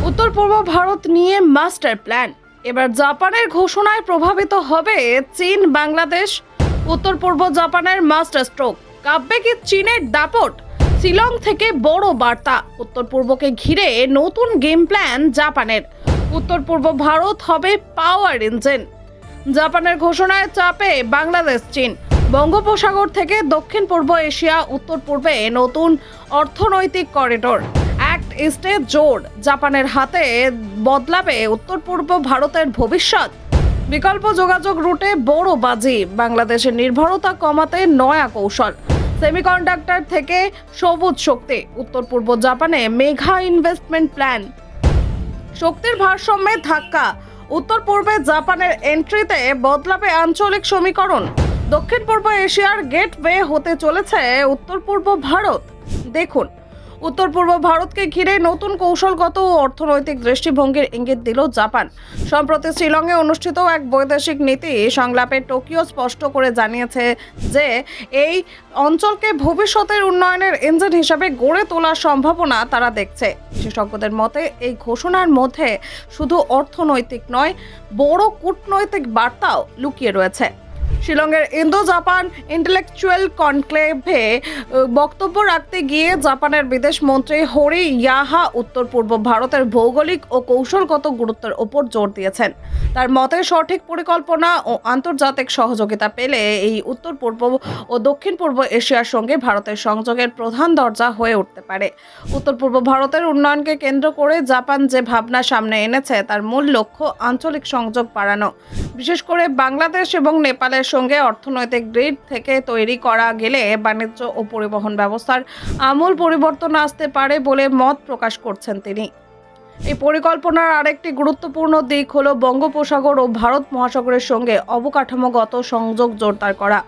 উত্তর পূর্ব ভারত নিয়ে master plan. এবার জাপানের ঘোষণায় প্রভাবিত হবে চীন বাংলাদেশ। উত্তর পূর্ব জাপানের মাস্টার স্ট্রোক, কাঁপবে কি চীনের দাপট? শিলং থেকে বড় বার্তা, উত্তর পূর্বকে ঘিরে নতুন গেম প্ল্যান জাপানের। উত্তর পূর্ব ভারত হবে পাওয়ার ইঞ্জিন। জাপানের ঘোষণায় চাপে বাংলাদেশ চীন। বঙ্গোপসাগর থেকে দক্ষিণ পূর্ব এশিয়া, উত্তর পূর্বে নতুন অর্থনৈতিক করিডোর। অ্যাক্ট ইস্টে জোর, জাপানের হাতে বদলাবে উত্তর পূর্ব ভারতের ভবিষ্যৎ। বিকল্প যোগাযোগ রুটে বড় বাজি, বাংলাদেশের নির্ভরতা কমাতে নয়া কৌশল। সেমিকন্ডাক্টর থেকে সবুজ শক্তি, উত্তর পূর্ব জাপানে মেগা ইনভেস্টমেন্ট প্ল্যান। শক্তির ভারসাম্যে ধাক্কা, উত্তর পূর্বে জাপানের এন্ট্রিতে বদলাবে আঞ্চলিক সমীকরণ। দক্ষিণ পূর্ব এশিয়ার গেটওয়ে হতে চলেছে উত্তর পূর্ব ভারত। দেখুন, উত্তর পূর্ব ভারতকে ঘিরে নতুন কৌশলগত ও অর্থনৈতিক দৃষ্টিভঙ্গির ইঙ্গিত দিল জাপান। সম্প্রতি শিলংয়ে অনুষ্ঠিত এক বৈদেশিক নীতি সংলাপে টোকিও স্পষ্ট করে জানিয়েছে যে এই অঞ্চলকে ভবিষ্যতের উন্নয়নের ইঞ্জিন হিসেবে গড়ে তোলার সম্ভাবনা তারা দেখছে। বিশেষজ্ঞদের মতে এই ঘোষণার মধ্যে শুধু অর্থনৈতিক নয়, বড় কূটনৈতিক বার্তাও লুকিয়ে রয়েছে। শিলংয়ের ইন্দো জাপান ইন্টেলেকচুয়াল কনক্লেভে বক্তব্য রাখতে গিয়ে জাপানের বিদেশ মন্ত্রী হরি ইয়াহা উত্তর পূর্ব ভারতের ভৌগোলিক ও কৌশলগত গুরুত্বের ওপর জোর দিয়েছেন। তার মতে সঠিক পরিকল্পনা ও আন্তর্জাতিক সহযোগিতা পেলে এই উত্তর পূর্ব ও দক্ষিণ পূর্ব এশিয়ার সঙ্গে ভারতের সংযোগের প্রধান দরজা হয়ে উঠতে পারে। উত্তর পূর্ব ভারতের উন্নয়নকে কেন্দ্র করে জাপান যে ভাবনা সামনে এনেছে তার মূল লক্ষ্য আঞ্চলিক সংযোগ বাড়ানো। বিশেষ করে বাংলাদেশ এবং নেপালের সঙ্গে অর্থনৈতিক গ্রিড থেকে তৈরি করা গেলে বাণিজ্য ও পরিবহন ব্যবস্থার আমূল পরিবর্তন আসতে পারে বলে মত প্রকাশ করছেন তিনি। এই পরিকল্পনার আরেকটি গুরুত্বপূর্ণ দিক হলো বঙ্গোপসাগর ও ভারত মহাসাগরের সঙ্গে অবকাঠামোগত সংযোগ জোরদার করা।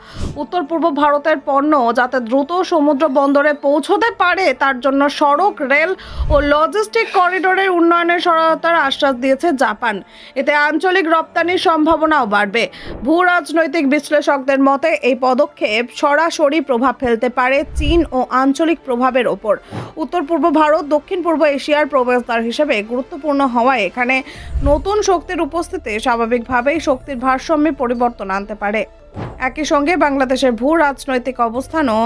উত্তর পূর্ব ভারতের পণ্য যাতে দ্রুত সমুদ্র বন্দরে পৌঁছতে পারে তার জন্য সড়ক, রেল ও লজিস্টিক করিডোরের উন্নয়নের সহায়তার আশ্বাস দিয়েছে জাপান। এতে আঞ্চলিক রপ্তানির সম্ভাবনাও বাড়বে। ভূ রাজনৈতিক বিশ্লেষকদের মতে এই পদক্ষেপ সরাসরি প্রভাব ফেলতে পারে চীন ও আঞ্চলিক প্রভাবের ওপর। উত্তর পূর্ব ভারত দক্ষিণ পূর্ব এশিয়ার প্রবেশদ্বার হিসেবে গুরুত্বপূর্ণ হওয়ায় এখানে নতুন শক্তির উপস্থিতি স্বাভাবিকভাবেই শক্তির ভারসাম্যে পরিবর্তন আনতে পারে। একই সঙ্গে বাংলাদেশের ভূ রাজনৈতিক অবস্থানও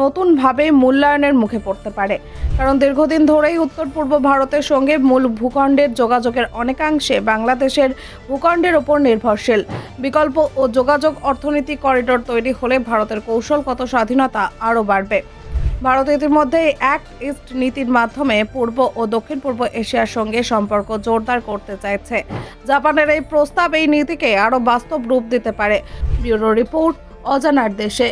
নতুনভাবে মূল্যায়নের মুখে পড়তে পারে, কারণ দীর্ঘদিন ধরেই উত্তর পূর্ব ভারতের সঙ্গে মূল ভূখণ্ডের যোগাযোগের অনেকাংশে বাংলাদেশের ভূখণ্ডের ওপর নির্ভরশীল। বিকল্প ও যোগাযোগ অর্থনীতি করিডোর তৈরি হলে ভারতের কৌশলগত স্বাধীনতা আরও বাড়বে। ভারত ইতিমধ্যে অ্যাক্ট ইস্ট নীতির মাধ্যমে পূর্ব ও দক্ষিণ পূর্ব এশিয়ার সঙ্গে সম্পর্ক জোরদার করতে চাইছে। জাপানের এই প্রস্তাব এই নীতিকে আরও বাস্তব রূপ দিতে পারে। ব্যুরো রিপোর্ট, অজানার দেশে।